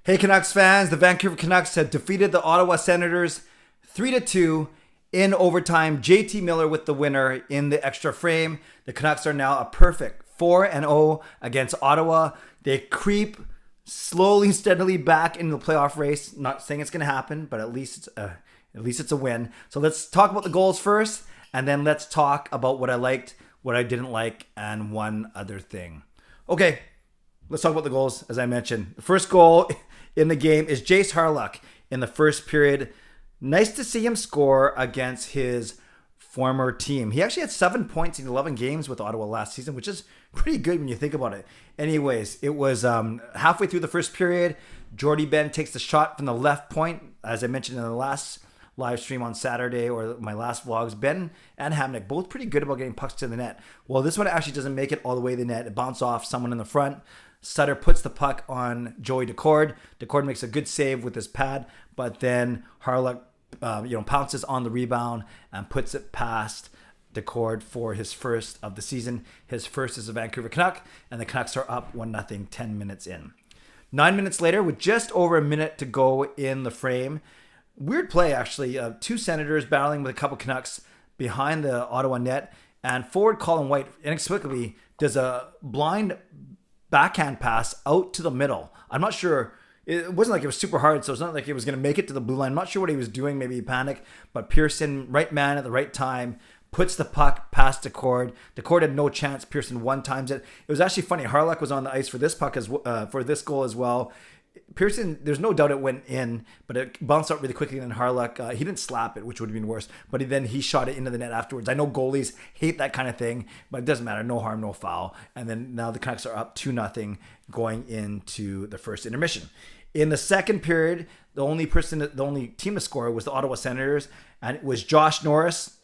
Hey Canucks fans, the Vancouver Canucks have defeated the Ottawa Senators 3-2 in overtime. JT Miller with the winner in the extra frame. The Canucks are now a perfect 4-0 against Ottawa. They creep slowly, steadily back into the playoff race. Not saying it's going to happen, but at least it's a win. So let's talk about the goals first, and then let's talk about what I liked, what I didn't like, and one other thing. Okay, let's talk about the goals. As I mentioned, the first goal in the game is Jace Harlock in the first period. Nice to see him score against his former team. He actually had 7 points in 11 games with Ottawa last season, which is pretty good when you think about it. Anyways, it was halfway through the first period. Jordy Ben takes the shot from the left point. As I mentioned in the last live stream on Saturday, or my last vlogs, Ben and Hamnick both pretty good about getting pucks to the net. Well, this one actually doesn't make it all the way to the net. It bounced off someone in the front. Sutter puts the puck on Joey Decord. Decord makes a good save with his pad, but then Hawryluk pounces on the rebound and puts it past Decord for his first of the season. His first as a Vancouver Canuck, and the Canucks are up 1-0 10 minutes in. 9 minutes later, with just over a minute to go in the frame, weird play actually. Two Senators battling with a couple Canucks behind the Ottawa net, and forward Colin White inexplicably does a blind backhand pass out to the middle. I'm not sure. It wasn't like it was super hard, so it's not like it was going to make it to the blue line. I'm not sure what he was doing. Maybe he panicked. But Pearson, right man at the right time, puts the puck past Decord. Decord had no chance. Pearson one times it. It was actually funny. Hawryluk was on the ice for this puck for this goal as well. Pearson, there's no doubt it went in, but it bounced out really quickly. And then Hawryluk, he didn't slap it, which would have been worse, but then he shot it into the net afterwards. I know goalies hate that kind of thing, but it doesn't matter. No harm, no foul. And then now the Canucks are up 2-0 going into the first intermission. In the second period, the only team to score was the Ottawa Senators, and it was Josh Norris.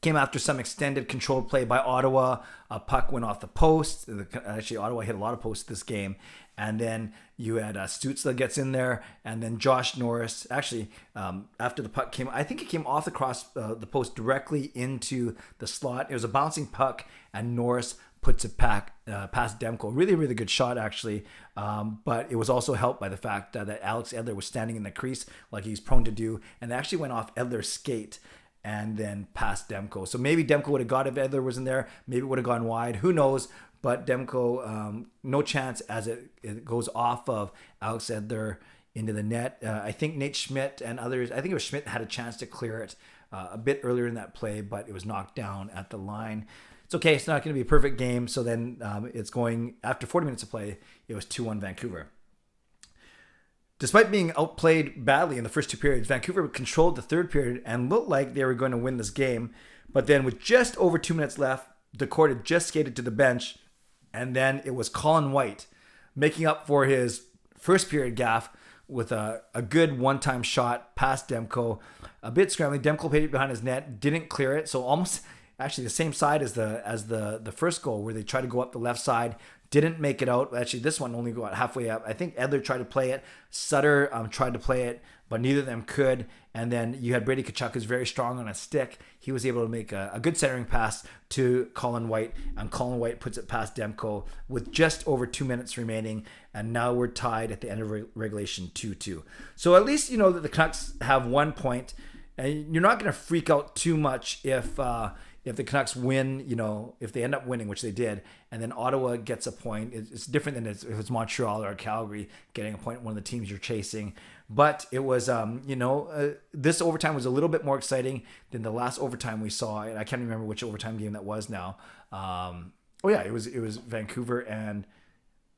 Came after some extended controlled play by Ottawa. A puck went off the post. Actually, Ottawa hit a lot of posts this game. And then you had Stützle gets in there. And then Josh Norris, actually, after the puck came, I think it came off the post directly into the slot. It was a bouncing puck, and Norris puts it past Demko. Really, really good shot, actually. But it was also helped by the fact that Alex Edler was standing in the crease like he's prone to do. And it actually went off Edler's skate and then past Demko. So maybe Demko would have got it if Edler was in there. Maybe it would have gone wide. Who knows? But Demko, no chance as it goes off of Alex Edler into the net. I think Nate Schmidt and others, I think it was Schmidt, had a chance to clear it a bit earlier in that play, but it was knocked down at the line. It's okay. It's not going to be a perfect game. So then it's going, after 40 minutes of play, it was 2-1 Vancouver. Despite being outplayed badly in the first two periods, Vancouver controlled the third period and looked like they were going to win this game. But then with just over 2 minutes left, Decord had just skated to the bench, and then it was Colin White making up for his first period gaffe with a good one-time shot past Demko. A bit scrambling. Demko played it behind his net, didn't clear it. So almost actually the same side as the first goal, where they tried to go up the left side. Didn't make it out. Actually, this one only got halfway up. I think Edler tried to play it. Sutter tried to play it, but neither of them could. And then you had Brady Tkachuk, who's very strong on a stick. He was able to make a good centering pass to Colin White, and Colin White puts it past Demko with just over 2 minutes remaining. And now we're tied at the end of regulation 2-2. So at least you know that the Canucks have 1 point, and you're not going to freak out too much if the Canucks win, if they end up winning, which they did, and then Ottawa gets a point. It's different than if it's Montreal or Calgary getting a point, one of the teams you're chasing. But it was, this overtime was a little bit more exciting than the last overtime we saw. And I can't remember which overtime game that was now. It was Vancouver and...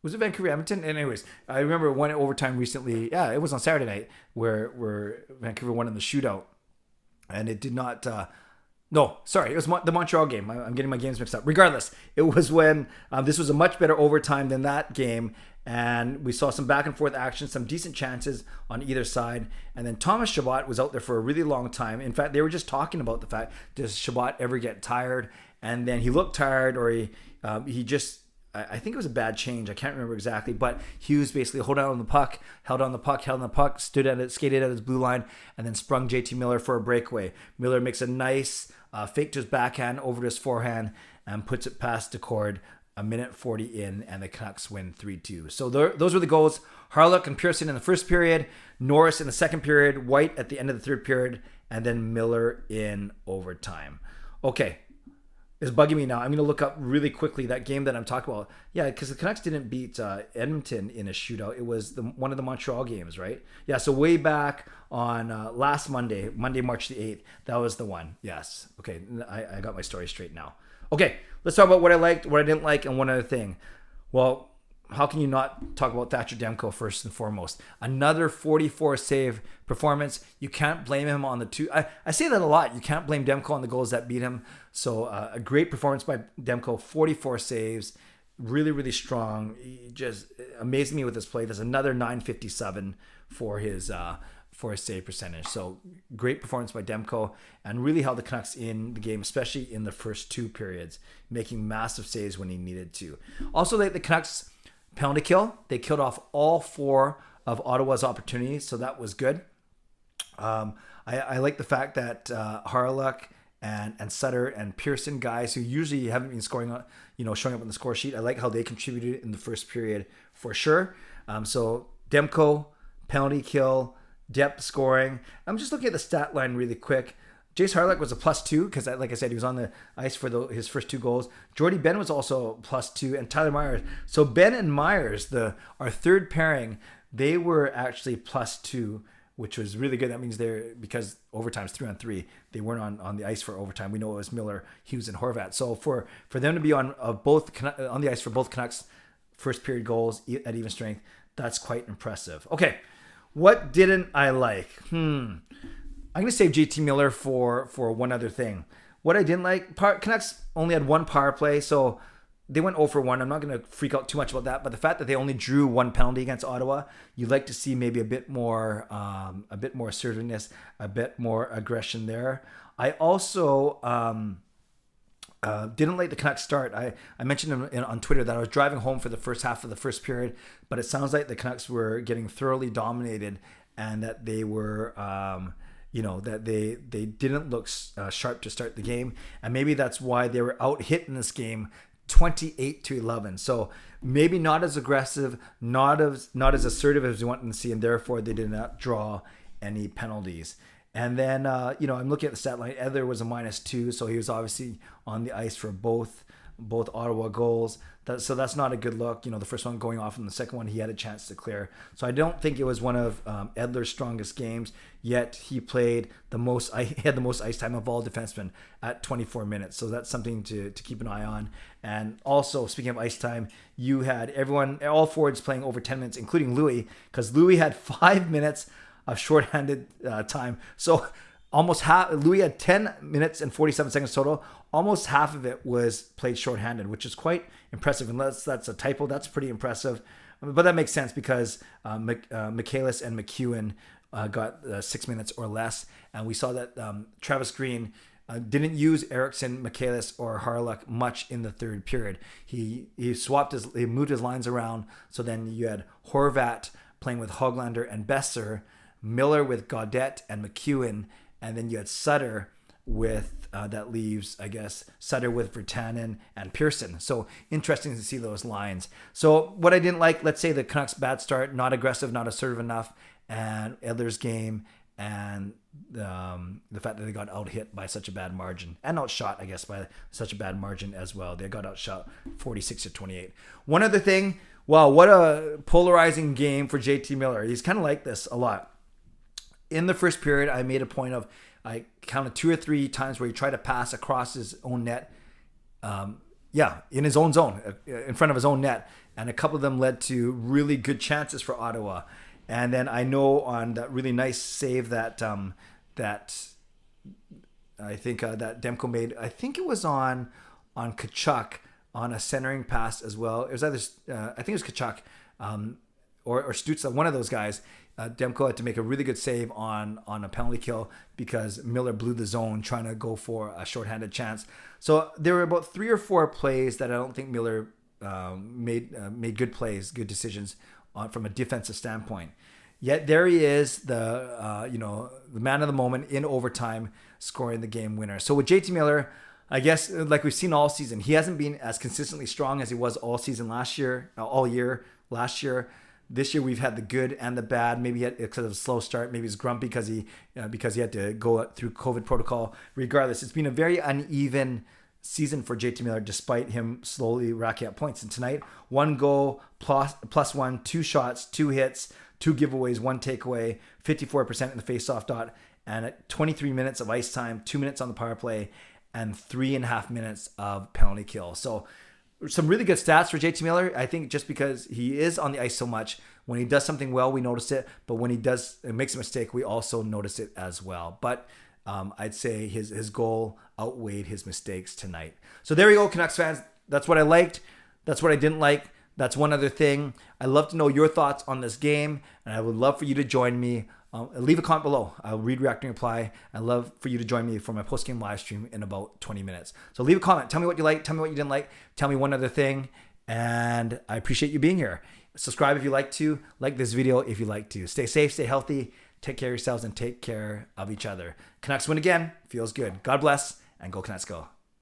Was it Vancouver Edmonton? And anyways, I remember one overtime recently. Yeah, it was on Saturday night where Vancouver won in the shootout. And it did not... No, sorry, it was the Montreal game. I'm getting my games mixed up. Regardless, it was when this was a much better overtime than that game, and we saw some back and forth action, some decent chances on either side, and then Thomas Chabot was out there for a really long time. In fact, they were just talking about the fact, does Chabot ever get tired? And then he looked tired, or he just... I think it was a bad change. I can't remember exactly, but Hughes basically held on the puck, stood at it, skated at his blue line, and then sprung JT Miller for a breakaway. Miller makes a nice fake to his backhand over to his forehand and puts it past Decord a minute 40 in, and the Canucks win 3-2. So those were the goals. Hawryluk and Pearson in the first period, Norris in the second period, White at the end of the third period, and then Miller in overtime. Okay, it's bugging me now. I'm going to look up really quickly that game that I'm talking about. Yeah, because the Canucks didn't beat Edmonton in a shootout. It was one of the Montreal games, right? Yeah, so way back on last Monday, March the 8th, that was the one. Yes. Okay, I got my story straight now. Okay, let's talk about what I liked, what I didn't like, and one other thing. Well, how can you not talk about Thatcher Demko first and foremost? Another 44 save performance. You can't blame him on the two. I say that a lot. You can't blame Demko on the goals that beat him. So a great performance by Demko, 44 saves. Really, really strong. He just amazed me with his play. There's another 957 for his save percentage. So great performance by Demko and really held the Canucks in the game, especially in the first two periods, making massive saves when he needed to. Also, the Canucks penalty kill. They killed off all four of Ottawa's opportunities, so that was good. I like the fact that Hawryluk and Sutter and Pearson, guys who usually haven't been scoring, showing up on the score sheet. I like how they contributed in the first period for sure. So Demko, penalty kill, depth scoring. I'm just looking at the stat line really quick. Jace Harlock was a +2 because, like I said, he was on the ice for his first two goals. Jordy Ben was also +2, and Tyler Myers. So Ben and Myers, our third pairing, they were actually +2, which was really good. That means because overtime's 3-on-3, they weren't on the ice for overtime. We know it was Miller, Hughes, and Horvat. So for them to be on the ice for both Canucks first period goals at even strength, that's quite impressive. Okay, what didn't I like? I'm going to save JT Miller for one other thing. What I didn't like, Canucks only had one power play, so they went 0 for 1. I'm not going to freak out too much about that, but the fact that they only drew one penalty against Ottawa, you'd like to see maybe a bit more assertiveness, a bit more aggression there. I also didn't like the Canucks start. I mentioned on Twitter that I was driving home for the first half of the first period, but it sounds like the Canucks were getting thoroughly dominated and that they were... that they didn't look sharp to start the game, and maybe that's why they were out hit in this game 28-11. So maybe not as aggressive, not as assertive as we wanted to see, and therefore they did not draw any penalties. And then I'm looking at the stat line. Edler was a -2, so he was obviously on the ice for both Ottawa goals. So that's not a good look. The first one going off, and the second one he had a chance to clear. So I don't think it was one of Edler's strongest games. Yet he played he had the most ice time of all defensemen at 24 minutes. So that's something to keep an eye on. And also, speaking of ice time, you had all forwards playing over 10 minutes, including Louis, because Louis had 5 minutes of shorthanded time. So almost half. Louis had 10 minutes and 47 seconds total. Almost half of it was played shorthanded, which is quite impressive. Unless that's a typo, that's pretty impressive. But that makes sense because Michaelis and McEwen got 6 minutes or less. And we saw that Travis Green didn't use Eriksson, Michaelis, or Hawryluk much in the third period. He moved his lines around. So then you had Horvat playing with Hoglander and Besser, Miller with Gaudette and McEwen, and then you had Sutter with that leaves, I guess, Sutter with Virtanen and Pearson. So interesting to see those lines. So what I didn't like, let's say the Canucks' bad start, not aggressive, not assertive enough, and Edler's game, and the fact that they got out hit by such a bad margin, and outshot, I guess, by such a bad margin as well. They got outshot 46-28. One other thing, wow, what a polarizing game for JT Miller. He's kind of like this a lot. In the first period, I made a point of, I counted 2 or 3 times where he tried to pass across his own net. In his own zone, in front of his own net. And a couple of them led to really good chances for Ottawa. And then I know on that really nice save that I think that Demko made, I think it was on Tkachuk on a centering pass as well. It was either, I think it was Tkachuk or Stützle, one of those guys. Demko had to make a really good save on a penalty kill because Miller blew the zone trying to go for a shorthanded chance. So there were about 3 or 4 plays that I don't think Miller made good plays, good decisions from a defensive standpoint. Yet there he is, the man of the moment in overtime, scoring the game winner. So with JT Miller, I guess like we've seen all season, he hasn't been as consistently strong as he was all season last year, all year last year. This year we've had the good and the bad. Maybe because of a slow start. Maybe he's grumpy because he had to go through COVID protocol. Regardless, it's been a very uneven season for JT Miller, despite him slowly racking up points. And tonight, 1 goal, plus 1, 2 shots, 2 hits, 2 giveaways, 1 takeaway, 54% in the faceoff dot, and at 23 minutes of ice time, 2 minutes on the power play, and 3.5 minutes of penalty kill. So some really good stats for JT Miller. I think just because he is on the ice so much, when he does something well, we notice it. But when he makes a mistake, we also notice it as well. But I'd say his goal outweighed his mistakes tonight. So there you go, Canucks fans. That's what I liked. That's what I didn't like. That's one other thing. I'd love to know your thoughts on this game, and I would love for you to join me. Leave a comment below. I'll read, react, and reply. I'd love for you to join me for my post-game live stream in about 20 minutes. So leave a comment. Tell me what you like. Tell me what you didn't like. Tell me one other thing. And I appreciate you being here. Subscribe if you like to. Like this video if you like to. Stay safe, stay healthy. Take care of yourselves and take care of each other. Canucks win again. Feels good. God bless, and go Canucks go.